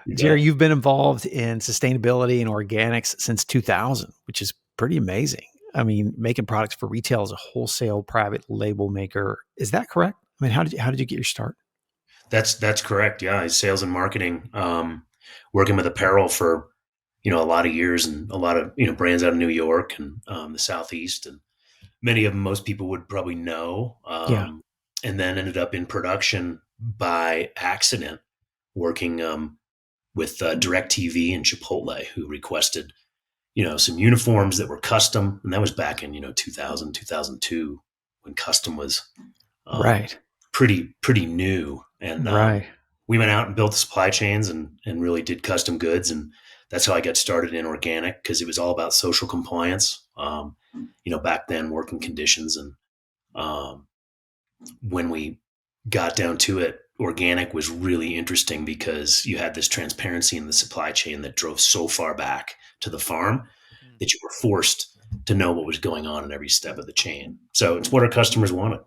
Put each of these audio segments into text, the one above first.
You Jerry, bet. you've been involved in sustainability and organics since 2000, which is pretty amazing. I mean, making products for retail as a wholesale private label maker. Is that correct? I mean, how did you get your start? That's correct. Yeah, sales and marketing, working with apparel for a lot of years and a lot of brands out of New York and the Southeast, and many of them most people would probably know. Yeah. And then ended up in production by accident, working with DirecTV and Chipotle, who requested some uniforms that were custom, and that was back in 2000 2002 when custom was um, Right. pretty new. And Right. we went out and built the supply chains and really did custom goods. And that's how I got started in organic, because it was all about social compliance. Back then, working conditions. And um, when we got down to it, organic was really interesting because you had this transparency in the supply chain that drove so far back to the farm that you were forced to know what was going on in every step of the chain. So it's what our customers wanted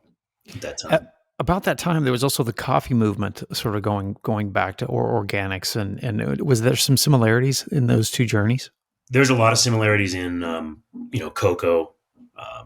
at that At, time. about that time, there was also the coffee movement, sort of going back to organics, and was there some similarities in those two journeys? There's a lot of similarities in, cocoa,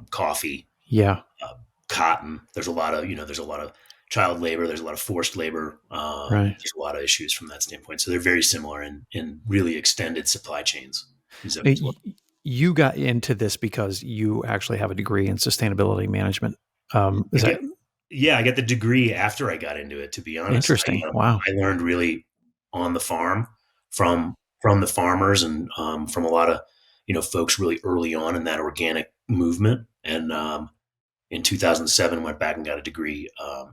coffee, Yeah. uh, cotton. There's a lot of child labor. There's a lot of forced labor. Right. There's a lot of issues from that standpoint. So they're very similar in really extended supply chains. Is that Uh, what? y- You got into this because you actually have a degree in sustainability management. I Is that get, yeah, I got the degree after I got into it. To be honest, interesting? Wow. I learned really on the farm from the farmers and from a lot of folks really early on in that organic movement. And in 2007, went back and got a degree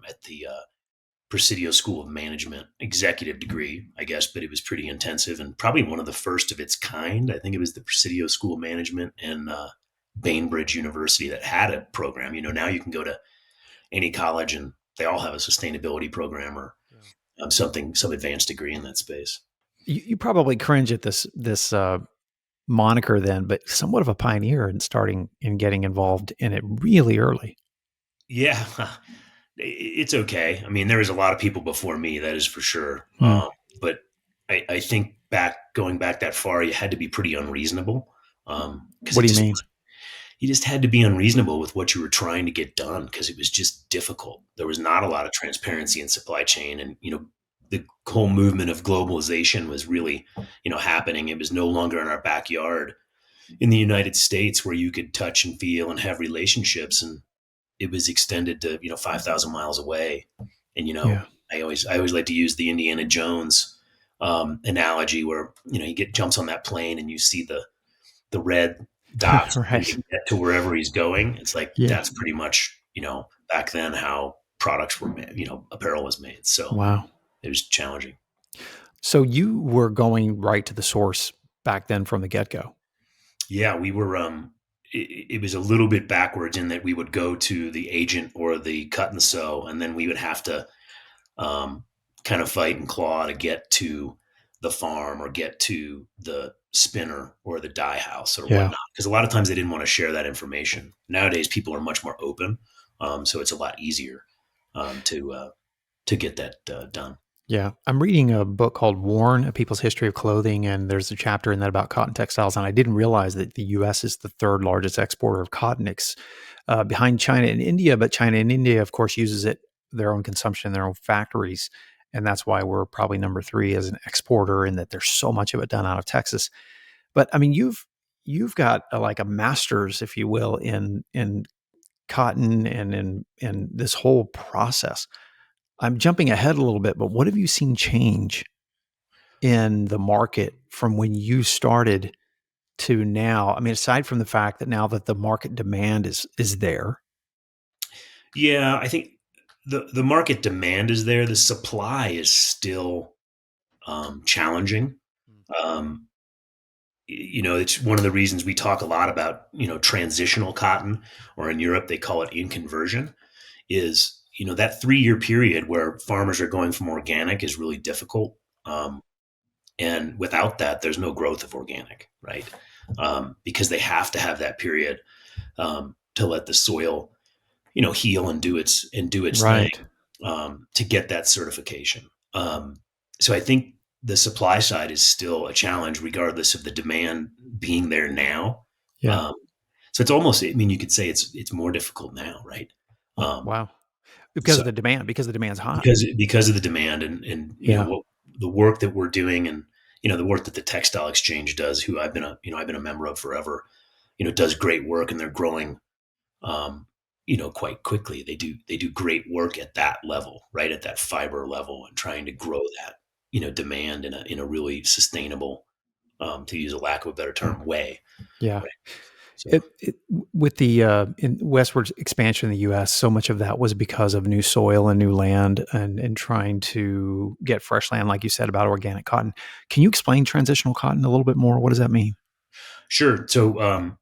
at the Presidio School of Management, executive degree, I guess, but it was pretty intensive and probably one of the first of its kind. I think it was the Presidio School of Management and Bainbridge University that had a program. Now you can go to any college and they all have a sustainability program or some advanced degree in that space. You probably cringe at this moniker then, but somewhat of a pioneer in starting and getting involved in it really early. Yeah, it's okay. I mean, there was a lot of people before me, that is for sure. Hmm. But I think going back that far, you had to be pretty unreasonable, because What do you mean? you just had to be unreasonable with what you were trying to get done, because it was just difficult. There was not a lot of transparency in supply chain, and the whole movement of globalization was really happening. It was no longer in our backyard in the United States where you could touch and feel and have relationships, and it was extended to 5,000 miles away. And Yeah. I always like to use the Indiana Jones analogy, where he jumps on that plane and you see the red dots when Right. you get to wherever he's going. It's like Yeah. that's pretty much back then how products were made. Apparel was made. So Wow. it was challenging. So you were going right to the source back then from the get go. Yeah, we were. It was a little bit backwards in that we would go to the agent or the cut and sew, and then we would have to um, kind of fight and claw to get to the farm or get to the spinner or the dye house or Yeah. whatnot. Because a lot of times they didn't want to share that information. Nowadays, people are much more open, so it's a lot easier to get that done. Yeah. I'm reading a book called Worn, A People's History of Clothing, and there's a chapter in that about cotton textiles. And I didn't realize that the US is the third largest exporter of cotton behind China and India. But China and India, of course, uses it their own consumption in their own factories. And that's why we're probably number three as an exporter, in that there's so much of it done out of Texas. But I mean, you've got like a master's, if you will, in cotton and in this whole process. I'm jumping ahead a little bit, but what have you seen change in the market from when you started to now? I mean, aside from the fact that now that the market demand is there. Yeah, I think the market demand is there. The supply is still challenging. Um, it's one of the reasons we talk a lot about transitional cotton, or in Europe they call it inconversion. Is that 3-year period where farmers are going from organic is really difficult. And without that, there's no growth of organic, right? Because they have to have that period to let the soil heal and do its thing, Right. to get that certification. So I think the supply side is still a challenge, regardless of the demand being there now. Yeah. Um, so it's almost, I mean, you could say it's more difficult now, right? Um, Wow. Because so of the demand, because the demand's high. because of the demand, and Yeah. what the work that we're doing, and the work that the Textile Exchange does, who I've been a member of forever, does great work, and they're growing, um, quite quickly. They do great work at that level, right, at that fiber level, and trying to grow that, demand in a really sustainable, to use a lack of a better term, way, Yeah. right? So It with the in westward expansion in the U.S., so much of that was because of new soil and new land, and trying to get fresh land, like you said about organic cotton. Can you explain transitional cotton a little bit more? What does that mean? sure. So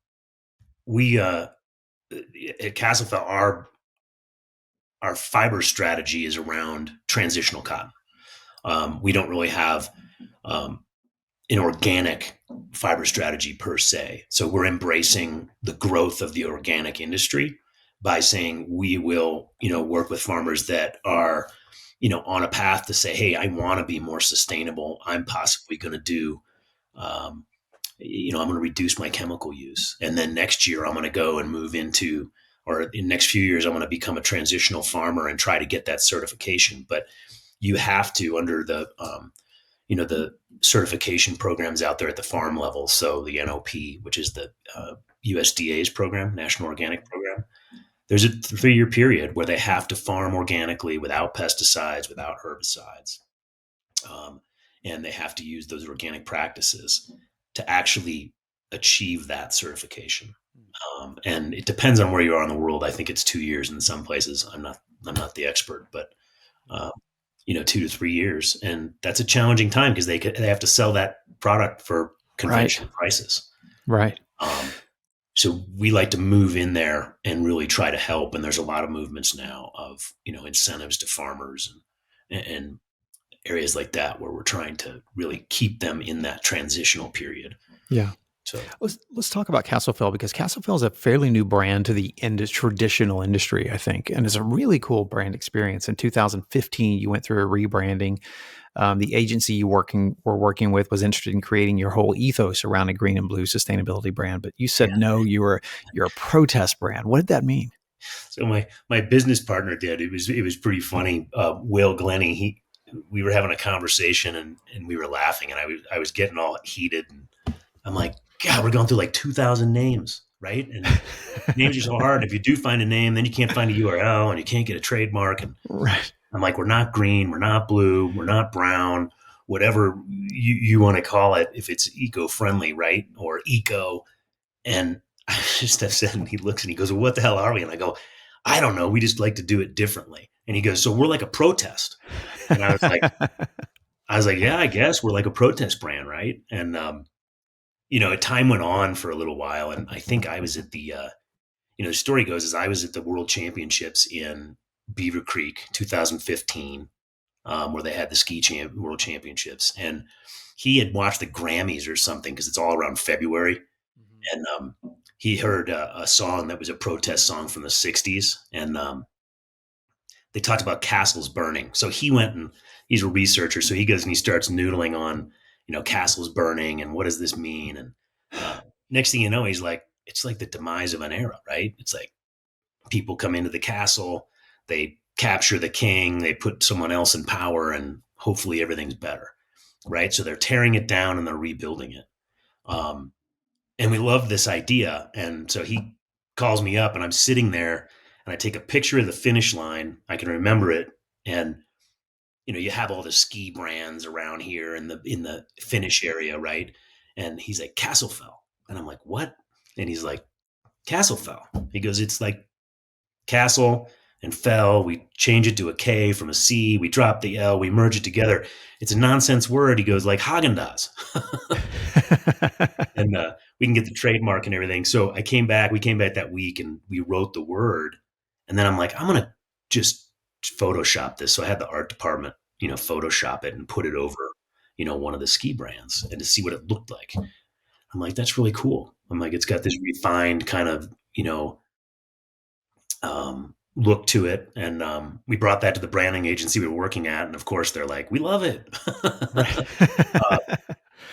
we at Kastlfel, our fiber strategy is around transitional cotton. We don't really have um, an organic fiber strategy per se. So we're embracing the growth of the organic industry by saying we will, work with farmers that are, on a path to say, hey, I want to be more sustainable. I'm possibly going to do, um, I'm going to reduce my chemical use. And then next year, I'm going to go and move into, or in the next few years, I'm going to become a transitional farmer and try to get that certification. But you have to, under the certification programs out there at the farm level. So the NOP, which is the USDA's program, National Organic Program, there's a 3-year period where they have to farm organically without pesticides, without herbicides, um, and they have to use those organic practices to actually achieve that certification. And it depends on where you are in the world. I think it's 2 years in some places. I'm not the expert, but um, 2 to 3 years, and that's a challenging time because they have to sell that product for Right. conventional prices. Right. Um, so we like to move in there and really try to help. And there's a lot of movements now of incentives to farmers and areas like that where we're trying to really keep them in that transitional period. Yeah. So Let's talk about Kastlfel, because Kastlfel is a fairly new brand to the traditional industry, I think, and it's a really cool brand experience. In 2015, you went through a rebranding. The agency were working with was interested in creating your whole ethos around a green and blue sustainability brand, but you said yeah, no. You're a protest brand. What did that mean? so my business partner did. It was pretty funny. Will Glennie, we were having a conversation, and we were laughing, and I was getting all heated, and I'm like, God, we're going through like 2,000 names, right? And names are so hard. If you do find a name, then you can't find a URL, and you can't get a trademark. And Right. I'm like, we're not green, we're not blue, we're not brown, whatever you want to call it, if it's eco-friendly, right? Or eco. And I just have said, and he looks and he goes, well, what the hell are we? And I go, I don't know. We just like to do it differently. And he goes, so we're like a protest. And I was like, yeah, I guess we're like a protest brand, right? And time went on for a little while, and I think I was at the story goes is I was at the World Championships in Beaver Creek, 2015, where they had the World Championships, and he had watched the Grammys or something because it's all around February, and he heard a song that was a protest song from the '60s, and they talked about castles burning. So he went, and he's a researcher, so he goes and he starts noodling on, castles burning and what does this mean, and next thing you know, he's like, it's like the demise of an era, right? It's like people come into the castle, they capture the king, they put someone else in power, and hopefully everything's better, right? So they're tearing it down and they're rebuilding it. And we love this idea. And so he calls me up, and I'm sitting there, and I take a picture of the finish line. I can remember it. And you have all the ski brands around here in the finish area, right? And he's like, Kastlfel. And I'm like, what? And he's like, Kastlfel. He goes, it's like castle and fell. We change it to a K from a C. We drop the L. We merge it together. It's a nonsense word. He goes, like Haagen Dazs. And we can get the trademark and everything. So we came back that week, and we wrote the word. And then I'm like, I'm going to just Photoshop this. So I had the art department, Photoshop it and put it over, one of the ski brands, and to see what it looked like. I'm like, that's really cool. I'm like, it's got this refined kind of, look to it, and we brought that to the branding agency we were working at, and of course they're like, "We love it." Right. uh,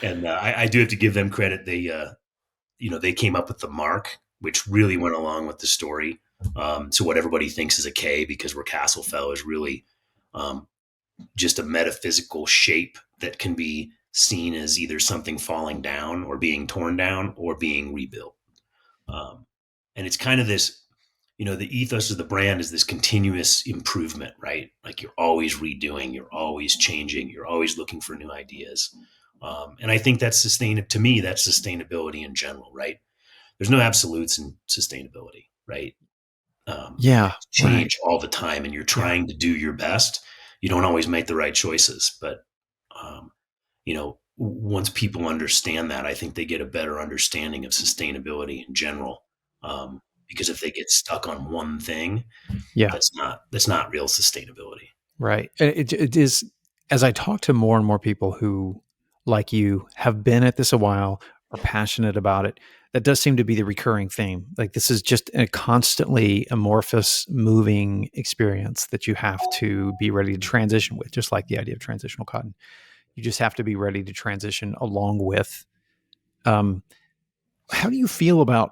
and I do have to give them credit. They came up with the mark, which really went along with the story. So what everybody thinks is a K, because we're Kastlfel, is really um, just a metaphysical shape that can be seen as either something falling down or being torn down or being rebuilt. Um, and it's kind of this, the ethos of the brand is this continuous improvement, right? Like you're always redoing, you're always changing, you're always looking for new ideas. And I think to me, that's sustainability in general, right? There's no absolutes in sustainability, right? You Yeah, have to right. change all the time and you're Yeah. trying to do your best. You don't always make the right choices, but um, once people understand that, I think they get a better understanding of sustainability in general. Because if they get stuck on one thing, Yeah. that's not real sustainability. Right. It is, as I talk to more and more people who, like you, have been at this a while, are passionate about it, that does seem to be the recurring theme. Like this is just a constantly amorphous, moving experience that you have to be ready to transition with, just like the idea of transitional cotton. You just have to be ready to transition along with. Um, how do you feel about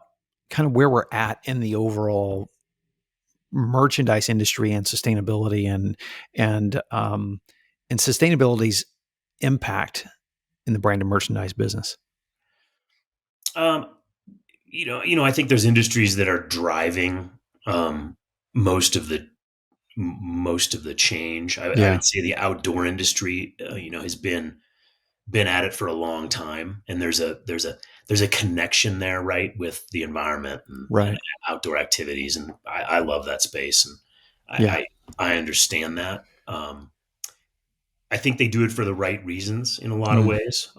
kind of where we're at in the overall merchandise industry and sustainability and and sustainability's impact in the brand and merchandise business? Um, I think there's industries that are driving um, most of the most of the change. I Yeah. would say the outdoor industry, has been at it for a long time, and there's a connection there, right, with the environment and Right. outdoor activities, and I love that space, and Yeah. I understand that. I think they do it for the right reasons in a lot of Mm. ways,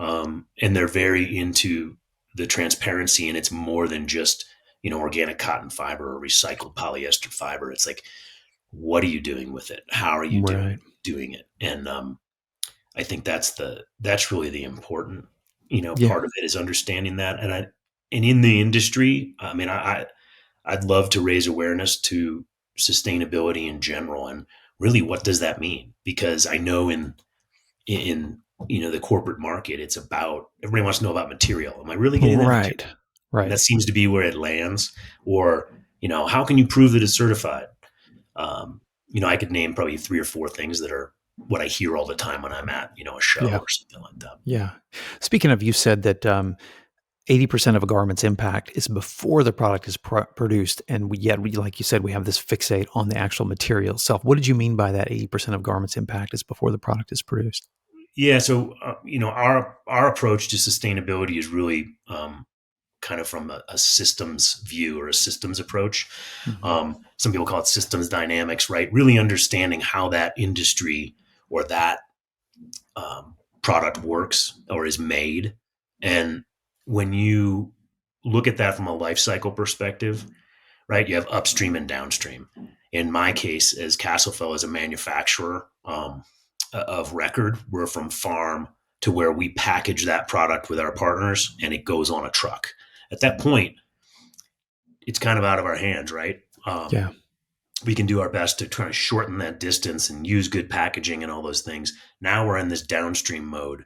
and they're very into the transparency, and it's more than just organic cotton fiber or recycled polyester fiber. It's like, what are you doing with it? How are you Right. doing it? And I think that's really the important Yeah. part of it, is understanding that. And in the industry, I mean, I'd love to raise awareness to sustainability in general, and really, what does that mean? Because I know in the corporate market, it's about, everybody wants to know about material. Am I really getting that material? Right. And Right. that seems to be where it lands. Or how can you prove that it's certified? I could name probably three or four things that are what I hear all the time when I'm at a show Yeah. or something like that. Yeah. Speaking of, you said that 80% of a garment's impact is before the product is produced. And yet, like you said, we have this fixate on the actual material itself. What did you mean by that 80% of garment's impact is before the product is produced? Yeah, so our approach to sustainability is really kind of from a systems view, or a systems approach. Hmm. Some people call it systems dynamics, right? Really understanding how that industry or that product works or is made. And when you look at that from a life cycle perspective, right, you have upstream and downstream. In my case, as Kastlfel, as a manufacturer of record, we're from farm to where we package that product with our partners and it goes on a truck. At that point, it's kind of out of our hands, right? Yeah. We can do our best to try to shorten that distance and use good packaging and all those things. Now we're in this downstream mode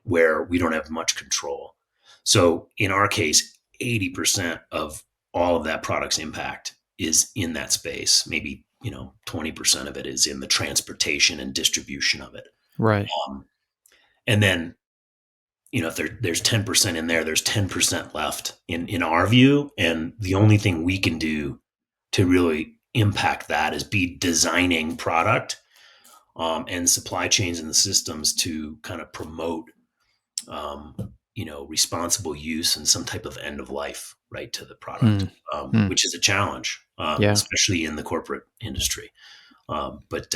where we don't have much control. So in our case, 80% of all of that product's impact is in that space. Maybe, 20% of it is in the transportation and distribution of it. Right. Um, and then, if there's 10% in there, there's 10% left in our view. And the only thing we can do to really impact that is be designing product and supply chains and the systems to kind of promote um, responsible use and some type of end of life, right, to the product, Hmm. Hmm. which is a challenge, Yeah. especially in the corporate industry. But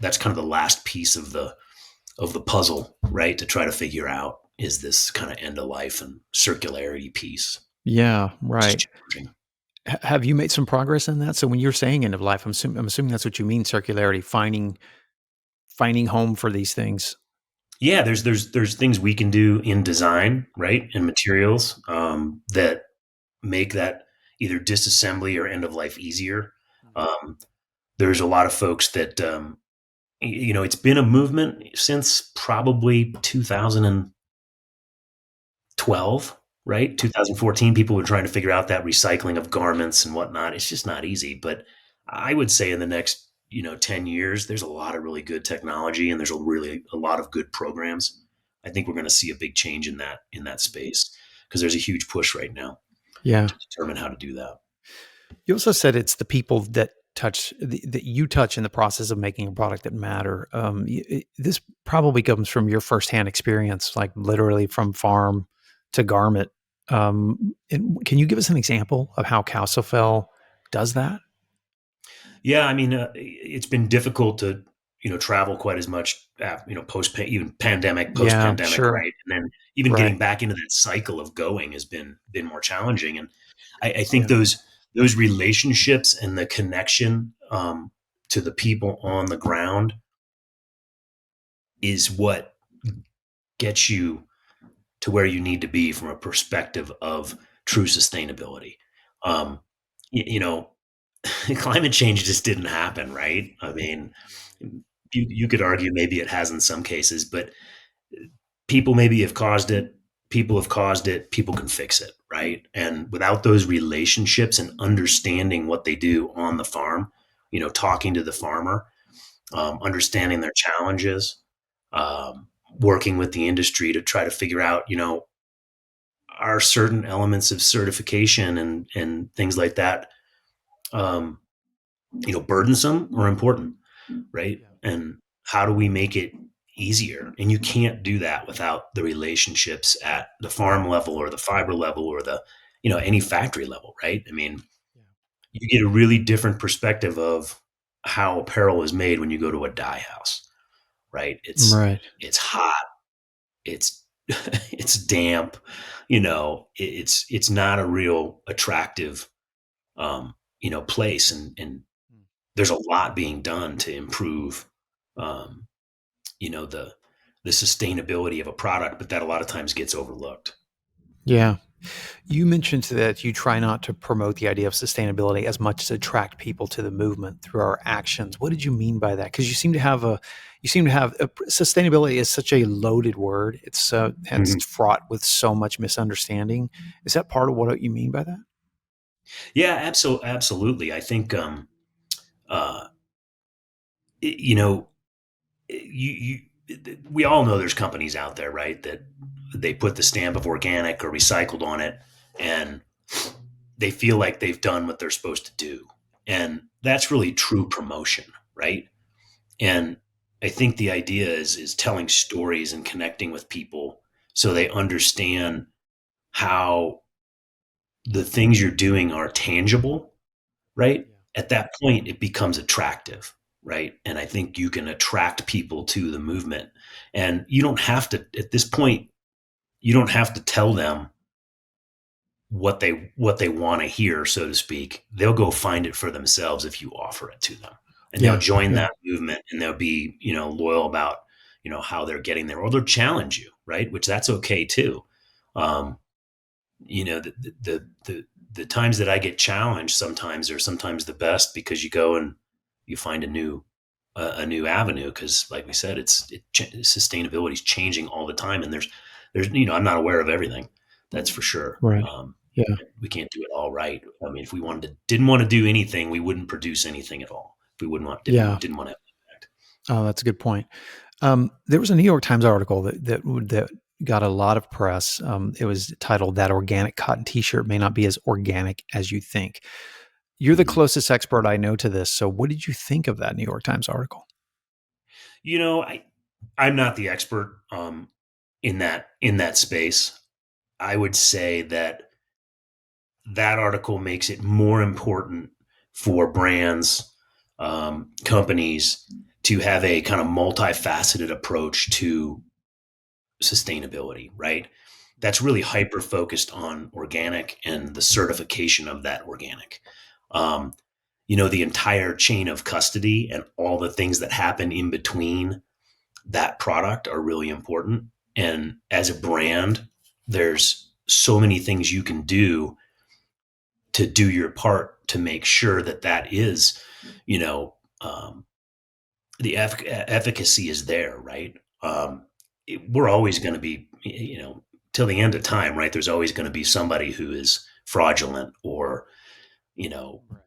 that's kind of the last piece of the puzzle, right, to try to figure out, is this kind of end of life and circularity piece, Yeah. which is Right. challenging. Have you made some progress in that? So when you're saying end of life, I'm assuming that's what you mean, circularity, finding home for these things. Yeah, there's things we can do in design, right, and materials that make that. either disassembly or end of life easier. Mhm. Um, there's a lot of folks that it's been a movement since probably 2012, right? 2014, people were trying to figure out that recycling of garments and whatnot. It's just not easy. But I would say in the next, 10 years, there's a lot of really good technology and there's a lot of good programs. I think we're going to see a big change in that space because there's a huge push right now Yeah. to determine how to do that. You also said it's the people that that you touch in the process of making a product that matter. This probably comes from your firsthand experience, like literally from farm to garment. And can you give us an example of how Kastlfel does that? Yeah, I mean, it's been difficult to travel quite as much, post even pandemic, post Yeah, pandemic, sure. right? And then even Right. getting back into that cycle of going has been more challenging. And I think Yeah. those relationships and the connection to the people on the ground is what gets you to where you need to be from a perspective of true sustainability. Um, you know, climate change just didn't happen, right? I mean, you could argue maybe it has in some cases, but people maybe have caused it. People have caused it. People can fix it, right? And without those relationships and understanding what they do on the farm, talking to the farmer, understanding their challenges, working with the industry to try to figure out, are certain elements of certification and things like that, um, burdensome or important, right? Yeah. And how do we make it easier? And you can't do that without the relationships at the farm level or the fiber level or the, any factory level, right? I mean, Yeah. you get a really different perspective of how apparel is made when you go to a dye house, right? Right. It's hot, it's it's damp, it's not a real attractive place, and there's a lot being done to improve um, the sustainability of a product, but that a lot of times gets overlooked. Yeah. You mentioned that you try not to promote the idea of sustainability as much as attract people to the movement through our actions. What did you mean by that? Because you seem to have sustainability is such a loaded word. It's Mhm. fraught with so much misunderstanding. Is that part of what you mean by that? Yeah, absolutely. I think uh, you know we all know there's companies out there, right, that they put the stamp of organic or recycled on it, and they feel like they've done what they're supposed to do, and that's really true promotion, right? And I think the idea is telling stories and connecting with people so they understand how the things you're doing are tangible, right? Yeah. At that point, it becomes attractive, right? And I think you can attract people to the movement. And you don't have to, at this point, you don't have to tell them what they want to hear, so to speak. They'll go find it for themselves if you offer it to them. And they'll Yeah. join Yeah. that movement and they'll be, loyal about, how they're getting there, or they'll challenge you, right? Which that's okay too. Um, the times that I get challenged sometimes are sometimes the best because you go and you find a new avenue because, like we said, sustainability is changing all the time, and there's I'm not aware of everything, that's for sure. Right. Yeah. We can't do it all right. I mean, if we didn't want to do anything, we wouldn't produce anything at all. If we wouldn't want Yeah. didn't want to have impact. Oh, that's a good point. There was a New York Times article that got a lot of press. It was titled "That Organic Cotton T-shirt May Not Be as Organic as You Think." You're the Mhm. closest expert I know to this. So, what did you think of that New York Times article? I'm not the expert in that space. I would say that article makes it more important for brands, companies to have a kind of multifaceted approach to sustainability, right? That's really hyper focused on organic and the certification of that organic. Um, the entire chain of custody and all the things that happen in between that product are really important. And as a brand, there's so many things you can do to do your part to make sure that that is, you know, the efficacy is there, right? We're always going to be, till the end of time, right? There's always going to be somebody who is fraudulent or, you know, Right.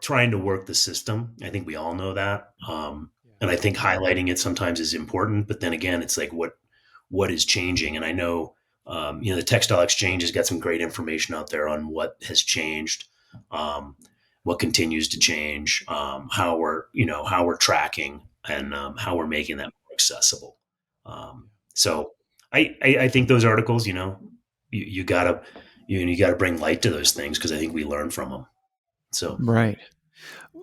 trying to work the system. I think we all know that. Yeah. And I think highlighting it sometimes is important, but then again, it's like what is changing. And I know, the textile exchange has got some great information out there on what has changed, um, what continues to change, how we're tracking, and how we're making that more accessible. So I think those articles, you gotta you gotta bring light to those things because I think we learn from them. So Right.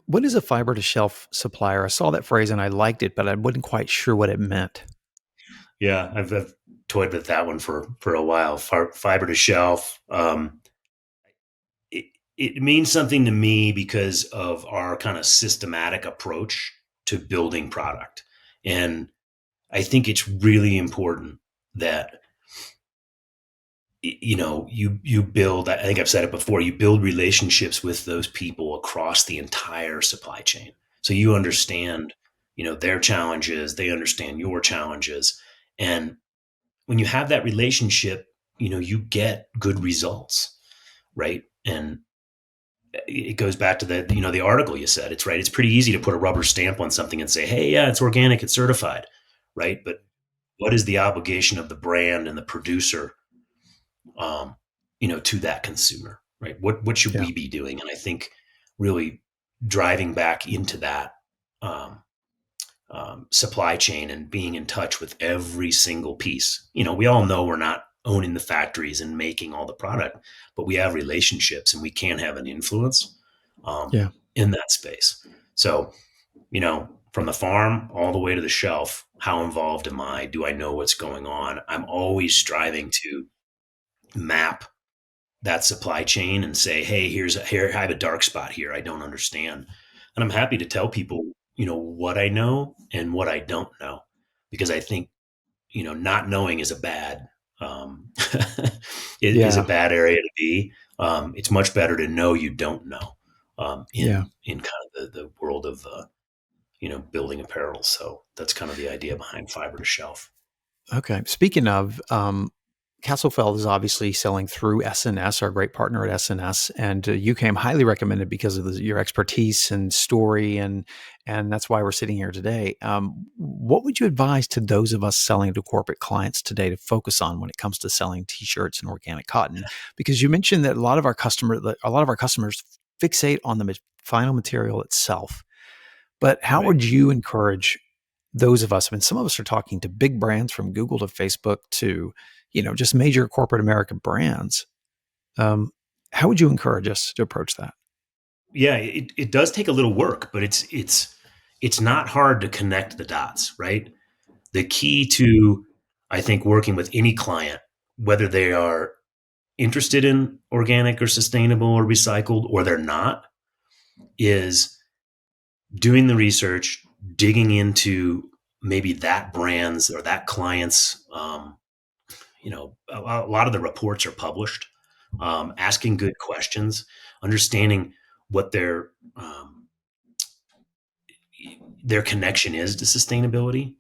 What is a fiber to shelf supplier? I saw that phrase and I liked it, but I wasn't quite sure what it meant. yeah, I've toyed with that one for a while. Fiber to shelf. It, it means something to me because of our kind of systematic approach to building product. And I think it's really important that you build. I think I've said it before. You build relationships with those people across the entire supply chain, so you understand, their challenges. They understand your challenges, and when you have that relationship, you get good results, right? And it goes back to the article you said. It's right. It's pretty easy to put a rubber stamp on something and say, hey, yeah, it's organic, it's certified, right? But what is the obligation of the brand and the producer, to that consumer, right? What should Yeah. we be doing? And I think really driving back into that, um, supply chain and being in touch with every single piece. We all know we're not owning the factories and making all the product, but we have relationships and we can have an influence, Yeah. in that space. So, from the farm all the way to the shelf, how involved am I? Do I know what's going on? I'm always striving to map that supply chain and say, hey, here I have a dark spot here. I don't understand. And I'm happy to tell people, what I know and what I don't know. Because I think, not knowing is a bad is a Yeah. bad area to be. It's much better to know you don't know, Yeah. in kind of the world of building apparel. So that's kind of the idea behind fiber to shelf. Okay. Speaking of, Kastlfel is obviously selling through SNS, our great partner at SNS, and you came highly recommended because of your expertise and story, and that's why we're sitting here today. What would you advise to those of us selling to corporate clients today to focus on when it comes to selling T-shirts and organic cotton? Because you mentioned that a lot of our customers fixate on the final material itself. But how Right. would you encourage those of us? I mean, some of us are talking to big brands from Google to Facebook to, just major corporate American brands. Um, how would you encourage us to approach that? Yeah, it does take a little work, but it's not hard to connect the dots, right? The key to, I think, working with any client, whether they are interested in organic or sustainable or recycled or they're not, is doing the research, digging into maybe that brand's or that client's. A lot of the reports are published. Asking good questions, understanding what their connection is to sustainability.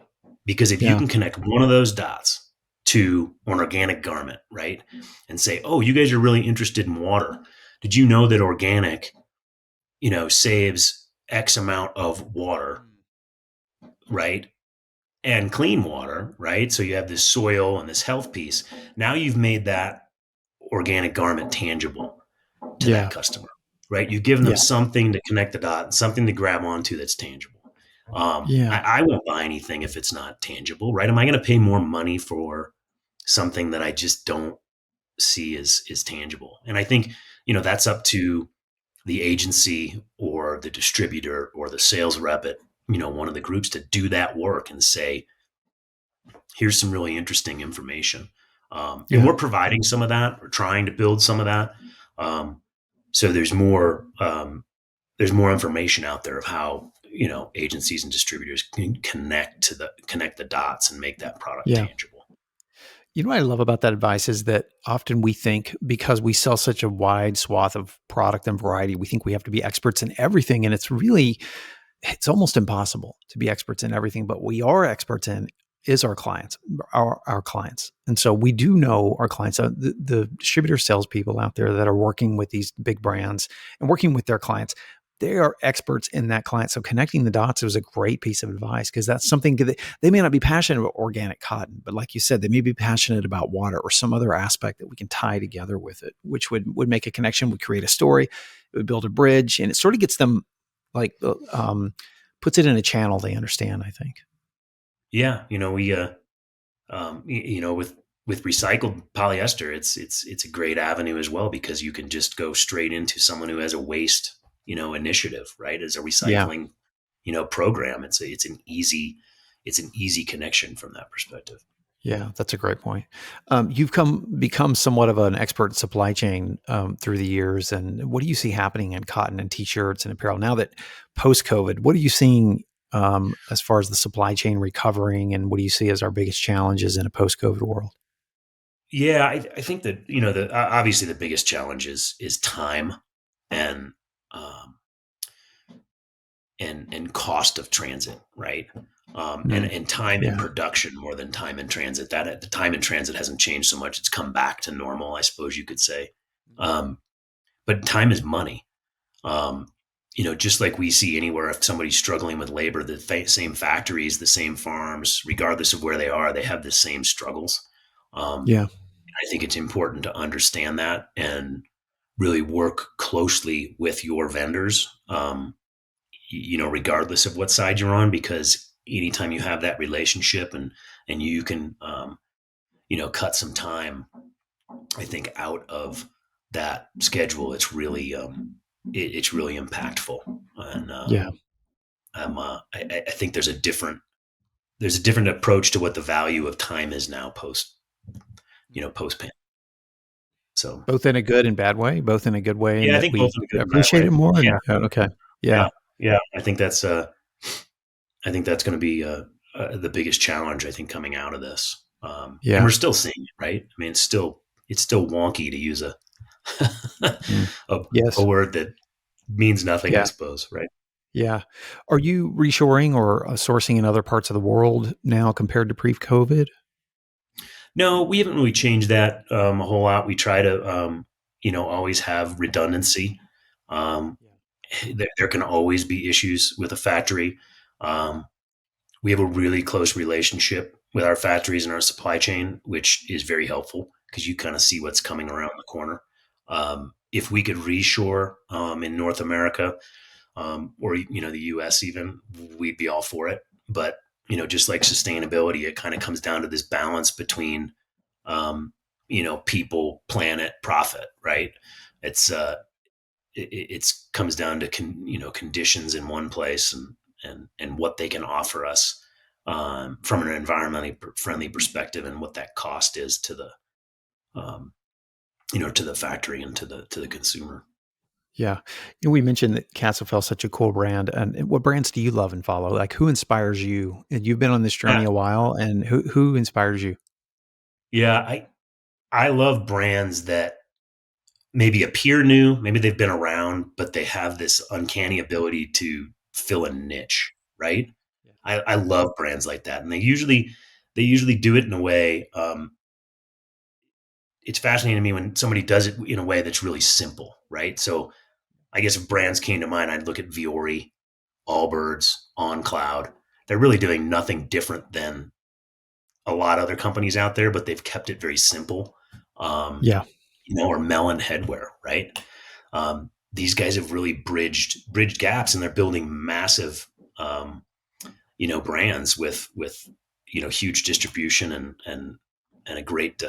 Because if you Yeah. can connect one of those dots to an organic garment, right, and say, "Oh, you guys are really interested in water. Did you know that organic, saves X amount of water, right, and clean water, right? So you have this soil and this health piece. Now you've made that organic garment tangible to that Yeah. customer, right? You've given them Yeah. something to connect the dot and something to grab onto that's tangible. Yeah. I won't buy anything if it's not tangible, right? Am I going to pay more money for something that I just don't see as tangible? And I think, that's up to the agency or the distributor or the sales rep at, one of the groups to do that work and say, here's some really interesting information. And Yeah. we're providing some of that. We're trying to build some of that. So there's more information out there of how, agencies and distributors can connect the dots and make that product Yeah. tangible. You know what I love about that advice is that often we think because we sell such a wide swath of product and variety, we think we have to be experts in everything. And it's almost impossible to be experts in everything, but we are experts in is our clients, our clients. And so we do know our clients, the distributor salespeople out there that are working with these big brands and working with their clients. They are experts in that client. So connecting the dots was a great piece of advice because that's something that they may not be passionate about organic cotton, but like you said, they may be passionate about water or some other aspect that we can tie together with it, which would make a connection, would create a story, it would build a bridge, and it sort of gets them like puts it in a channel they understand. I think. Yeah, we with recycled polyester, it's a great avenue as well because you can just go straight into someone who has a waste initiative, right? As a Yeah, recycling program, it's an easy connection from that perspective. yeah, that's a great point. You've become somewhat of an expert in supply chain through the years, and what do you see happening in cotton and t-shirts and apparel now that post COVID? What are you seeing as far as the supply chain recovering, and what do you see as our biggest challenges in a post COVID world? Yeah, I think that obviously the biggest challenge is time and um, and cost of transit, right? Mm, And time in yeah, production more than time in transit. That the time in transit hasn't changed so much; it's come back to normal, I suppose you could say. Um, but time is money. Um, just like we see anywhere, if somebody's struggling with labor, the same factories, the same farms, regardless of where they are, they have the same struggles. Um, yeah, I think it's important to understand that and really work closely with your vendors, regardless of what side you're on, because anytime you have that relationship and you can, cut some time, I think, out of that schedule, it's really impactful. And yeah. I think there's a different approach to what the value of time is now post pan. So Both in a good and bad way, both in a good way, and yeah, I that think both we in a good and bad appreciate way. it more. Yeah, And okay, yeah, yeah, yeah. I think that's going to be the biggest challenge, I think, coming out of this. And yeah, we're still seeing it, right? I mean, it's still wonky to use mm, a, a yes, word that means nothing, I yeah. suppose, right? Yeah. Are you reshoring or sourcing in other parts of the world now compared to pre-COVID? No, we haven't really changed that a whole lot. We try to, always have redundancy. Um, Yeah. there can always be issues with a factory. Um, we have a really close relationship with our factories and our supply chain, which is very helpful because you kind of see what's coming around the corner. If we could reshore in North America or the U.S. even, we'd be all for it. But just like sustainability, it kind of comes down to this balance between um, people, planet, profit, right? It's it's comes down to conditions in one place and what they can offer us from an environmentally friendly perspective and what that cost is to the um, to the factory and to the consumer. Yeah. We mentioned that Kastlfel is such a cool brand. And what brands do you love and follow? Like who inspires you? And you've been on this Yeah, journey a while, and who inspires you? yeah. I love brands that maybe appear new, maybe they've been around, but they have this uncanny ability to fill a niche, right? Yeah. I love brands like that, and they usually do it in a way. It's fascinating to me when somebody does it in a way that's really simple, right? So I guess if brands came to mind, I'd look at Viore, Allbirds, On Cloud. They're really doing nothing different than a lot of other companies out there, but they've kept it very simple. Um, Yeah. or Melon Headwear, right? These guys have really bridged gaps, and they're building massive, brands with huge distribution and a great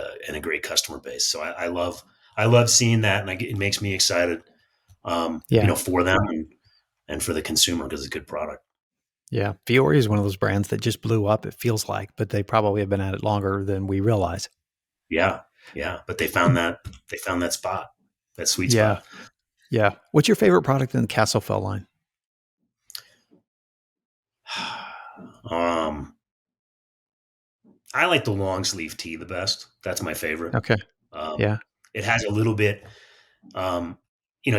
customer base. So I love seeing that, and it makes me excited, Yeah. for them and for the consumer because it's a good product. Yeah. Fiore is one of those brands that just blew up, it feels like, but they probably have been at it longer than we realize. Yeah, yeah. But they found that spot, that sweet Yeah. spot. Yeah. What's your favorite product in the Kastlfel line? um, I like the long sleeve tee the best. That's my favorite. Okay. Um, Yeah. it has a little bit, um,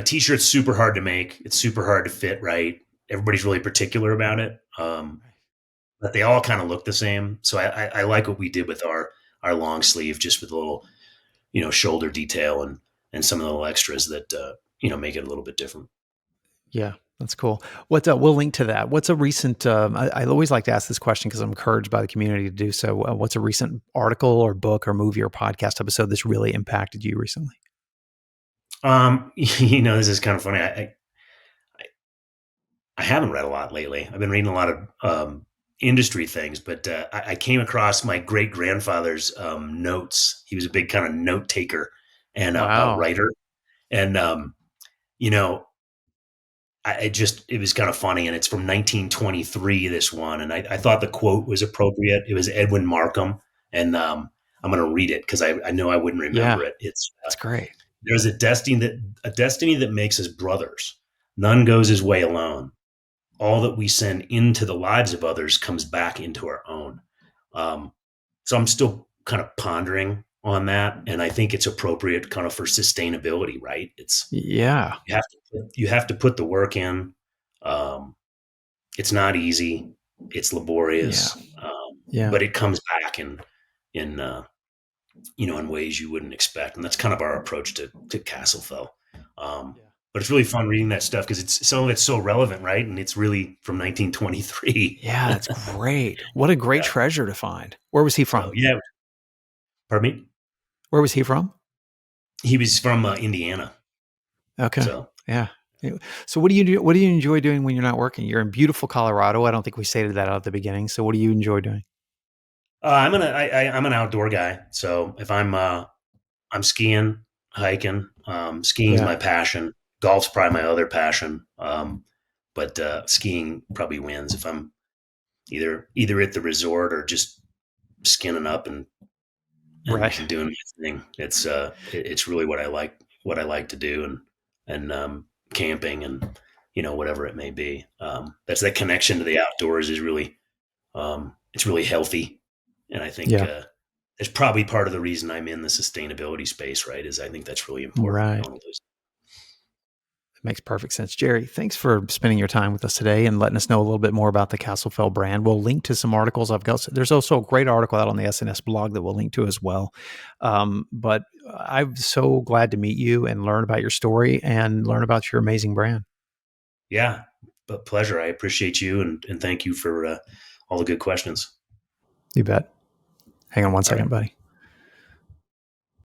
t-shirt's super hard to make. It's super hard to fit right. Everybody's really particular about it. But they all kind of look the same. So I like what we did with our long sleeve, just with a little, shoulder detail and some of the little extras that, make it a little bit different. Yeah, that's cool. We'll link to that. What's a recent? I always like to ask this question because I'm encouraged by the community to do so. What's a recent article or book or movie or podcast episode that's really impacted you recently? This is kind of funny. I haven't read a lot lately. I've been reading a lot of industry things, but I came across my great grandfather's notes. He was a big kind of note taker and a Wow. writer, and you know, it was kind of funny, and it's from 1923. This one, and I thought the quote was appropriate. It was Edwin Markham, and I'm going to read it because I know I wouldn't remember Yeah, it. It's that's great. there's a destiny that makes us brothers. None goes his way alone. All that we send into the lives of others comes back into our own. Um, so I'm still kind of pondering on that, and I think it's appropriate kind of for sustainability, right? It's Yeah, you have to put the work in. Um, it's not easy. It's yeah, laborious, yeah, but it comes back in ways you wouldn't expect, and that's kind of our approach to Kastlfel. Um, yeah. but it's really fun reading that stuff because it's some of it's so relevant, right? And it's really from 1923. Yeah, that's great. What a great Yeah. treasure to find. Where was he So from? yeah, pardon me. Where was he from? He was from Indiana. Okay. So Yeah. Yeah. So what do you do? What do you enjoy doing when you're not working? You're in beautiful Colorado. I don't think we stated that at the beginning. So what do you enjoy doing? I'm an outdoor guy. So if I'm skiing, hiking. Skiing is Yeah. my passion. Golf's probably my other passion. But skiing probably wins if I'm either at the resort or just skinning up and Right. doing my thing. It's really what I like to do, and camping and whatever it may be. That's that connection to the outdoors is really it's really healthy, and I think Yeah. it's probably part of the reason I'm in the sustainability space. Right? Is I think that's really important. Right. On those. That makes perfect sense. Jerry, thanks for spending your time with us today and letting us know a little bit more about the Kastlfel brand. We'll link to some articles I've got. There's also a great article out on the SNS blog that we'll link to as well. But I'm so glad to meet you and learn about your story and learn about your amazing brand. Yeah, but pleasure. I appreciate you and thank you for all the good questions. You bet. Hang on one All second, right. buddy.